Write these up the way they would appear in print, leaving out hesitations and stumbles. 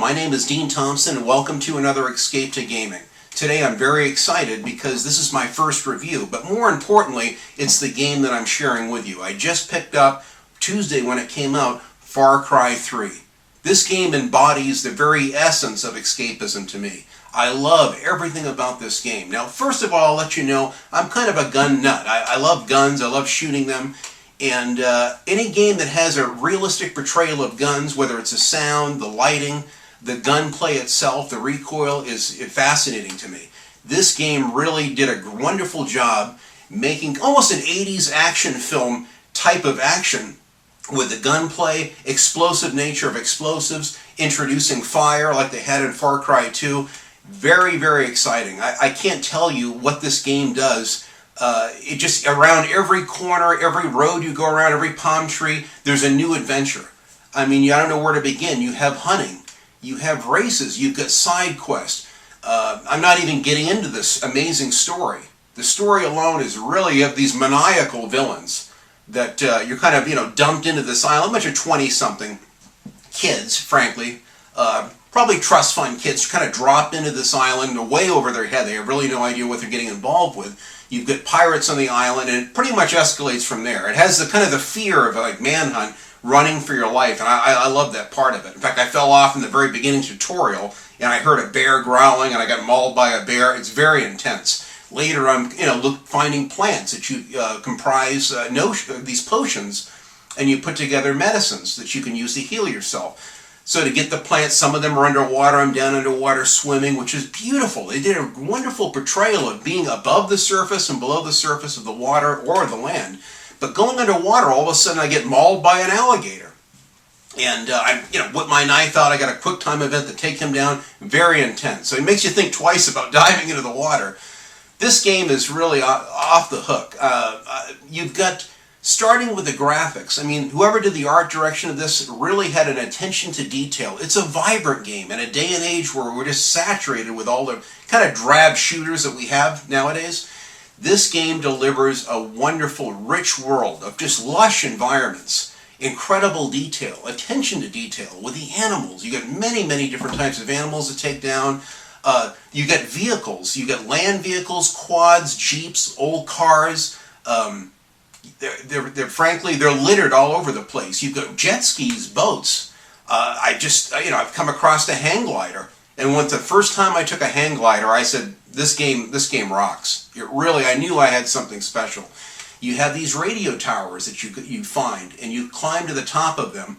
my name is Dean Thompson and welcome to another Escape to Gaming. Today I'm very excited because this is my first review, but more importantly, it's the game that I'm sharing with you. I just picked up, Tuesday when it came out, Far Cry 3. This game embodies the very essence of escapism to me. I love everything about this game. Now, first of all, I'll let you know, I'm kind of a gun nut. I love guns, I love shooting them. And any game that has a realistic portrayal of guns, whether it's the sound, the lighting, the gunplay itself, the recoil, is fascinating to me. This game really did a wonderful job making almost an 80s action film type of action with the gunplay, explosive nature of explosives, introducing fire like they had in Far Cry 2. Very, very exciting. I can't tell you what this game does. It just, around every corner, every road you go around, every palm tree, there's a new adventure. I mean, I don't know where to begin. You have hunting, you have races, you've got side quests. I'm not even getting into this amazing story. The story alone is really, you have these maniacal villains that you're kind of, dumped into this island. A bunch of 20-something kids, frankly, probably trust fund kids, kind of dropped into this island way over their head. They have really no idea what they're getting involved with. You've got pirates on the island, and it pretty much escalates from there. It has the kind of the fear of like manhunt, running for your life, and I love that part of it. In fact, I fell off in the very beginning tutorial, and I heard a bear growling, and I got mauled by a bear. It's very intense. Later, I'm finding plants that you comprise these potions, and you put together medicines that you can use to heal yourself. So to get the plants, some of them are underwater. I'm down underwater swimming, which is beautiful. They did a wonderful portrayal of being above the surface and below the surface of the water or the land. But going underwater, all of a sudden I get mauled by an alligator. And I whip my knife out. I got a quick time event to take him down. Very intense. So it makes you think twice about diving into the water. This game is really off the hook. You've got, starting with the graphics, I mean, whoever did the art direction of this really had an attention to detail. It's a vibrant game in a day and age where we're just saturated with all the kind of drab shooters that we have nowadays. This game delivers a wonderful, rich world of just lush environments, incredible detail, attention to detail with the animals. You got many, many different types of animals to take down. You got vehicles. You got land vehicles, quads, jeeps, old cars. Frankly, they're littered all over the place. You've got jet skis, boats. I've come across a hang glider, and the first time I took a hang glider, I said, this game rocks. It really, I knew I had something special. You have these radio towers that you find, and you climb to the top of them.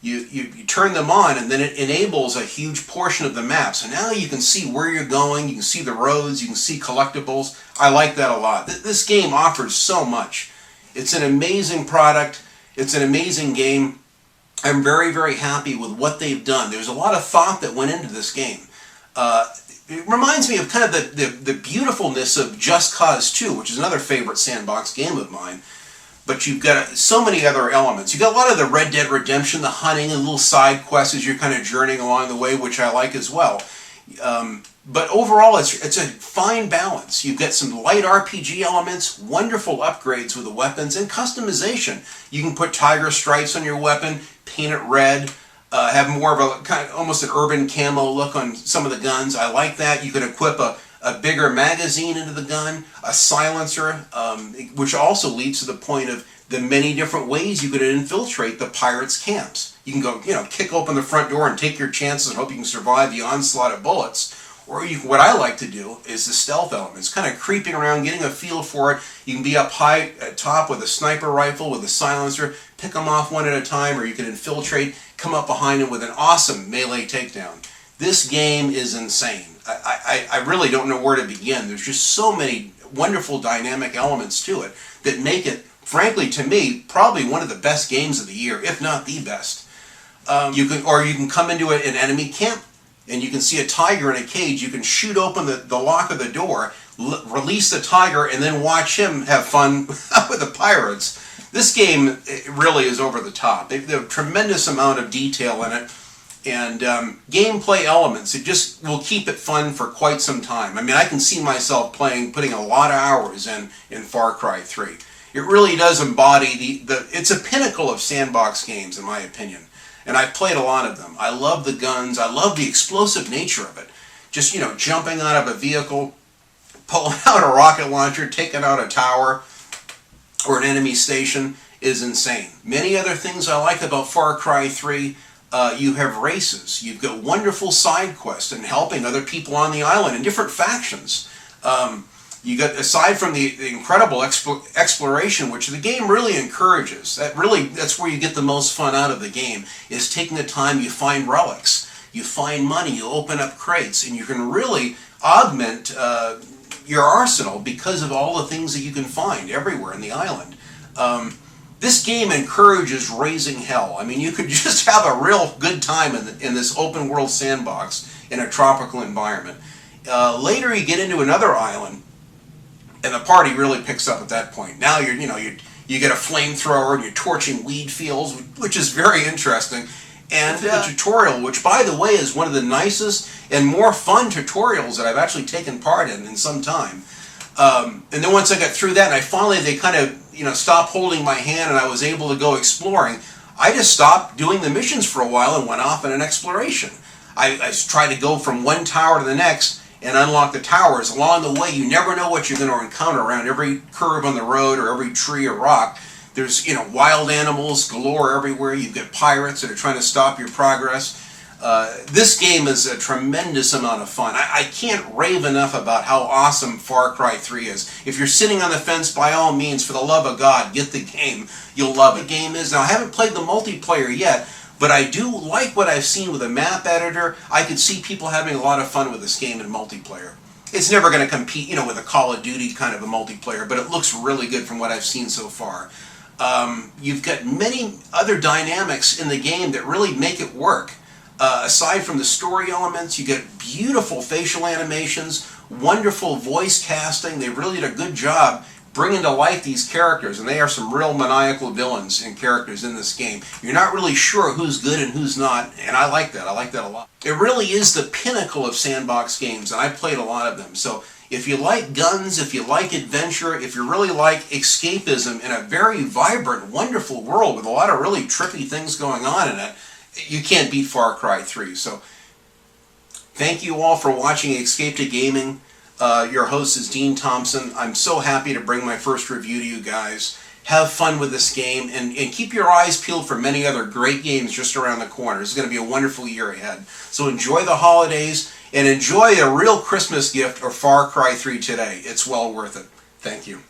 You turn them on, and then it enables a huge portion of the map. So now you can see where you're going, you can see the roads, you can see collectibles. I like that a lot. This game offers so much. It's an amazing product. It's an amazing game. I'm very, very happy with what they've done. There's a lot of thought that went into this game. It reminds me of kind of the beautifulness of Just Cause 2, which is another favorite Sandbox game of mine. But you've got so many other elements. You've got a lot of the Red Dead Redemption, the hunting, and little side quests as you're kind of journeying along the way, which I like as well. But overall, it's a fine balance. You've got some light RPG elements, wonderful upgrades with the weapons, and customization. You can put tiger stripes on your weapon, paint it red, have more of a kind of almost an urban camo look on some of the guns. I like that. You can equip a bigger magazine into the gun, a silencer, which also leads to the point of the many different ways you could infiltrate the pirates' camps. You can go, kick open the front door and take your chances and hope you can survive the onslaught of bullets. Or what I like to do is the stealth elements, kind of creeping around, getting a feel for it. You can be up high at top with a sniper rifle, with a silencer, pick them off one at a time, or you can infiltrate, come up behind them with an awesome melee takedown. This game is insane. I really don't know where to begin. There's just so many wonderful dynamic elements to it that make it, frankly, to me, probably one of the best games of the year, if not the best. You can come into an enemy camp, and you can see a tiger in a cage. You can shoot open the lock of the door, release the tiger, and then watch him have fun with the pirates. This game really is over the top. They have a tremendous amount of detail in it, and gameplay elements. It just will keep it fun for quite some time. I mean, I can see myself putting a lot of hours in Far Cry 3. It really does embody it's a pinnacle of Sandbox games, in my opinion. and I've played a lot of them. I love the guns. I love the explosive nature of it. Just, jumping out of a vehicle, pulling out a rocket launcher, taking out a tower or an enemy station is insane. Many other things I like about Far Cry 3. You have races. You've got wonderful side quests and helping other people on the island in different factions. You got, aside from the incredible exploration, which the game really encourages. That's where you get the most fun out of the game, is taking the time. You find relics, you find money, you open up crates, and you can really augment your arsenal because of all the things that you can find everywhere in the island. This game encourages raising hell. I mean, you could just have a real good time in this open world sandbox in a tropical environment. Later you get into another island, and the party really picks up at that point. Now you get a flamethrower and you're torching weed fields, which is very interesting. And the tutorial, which by the way is one of the nicest and more fun tutorials that I've actually taken part in some time. And then once I got through that, and they kind of stopped holding my hand, and I was able to go exploring. I just stopped doing the missions for a while and went off on an exploration. I tried to go from one tower to the next and unlock the towers. Along the way, you never know what you're going to encounter around every curve on the road or every tree or rock. There's wild animals galore everywhere. You've got pirates that are trying to stop your progress. This game is a tremendous amount of fun. I can't rave enough about how awesome Far Cry 3 is. If you're sitting on the fence, by all means, for the love of God, get the game. You'll love it. The game is. Now, I haven't played the multiplayer yet, but I do like what I've seen with the map editor. I could see people having a lot of fun with this game in multiplayer. It's never going to compete, with a Call of Duty kind of a multiplayer, but it looks really good from what I've seen so far. You've got many other dynamics in the game that really make it work. Aside from the story elements, you get beautiful facial animations, wonderful voice casting. They really did a good job bringing to life these characters, and they are some real maniacal villains and characters in this game. You're not really sure who's good and who's not, and I like that. I like that a lot. It really is the pinnacle of sandbox games, and I've played a lot of them. So if you like guns, if you like adventure, if you really like escapism in a very vibrant, wonderful world with a lot of really trippy things going on in it, you can't beat Far Cry 3. So thank you all for watching Escape to Gaming. Your host is Dean Thompson. I'm so happy to bring my first review to you guys. Have fun with this game, and keep your eyes peeled for many other great games just around the corner. It's going to be a wonderful year ahead. So enjoy the holidays, and enjoy a real Christmas gift of Far Cry 3 today. It's well worth it. Thank you.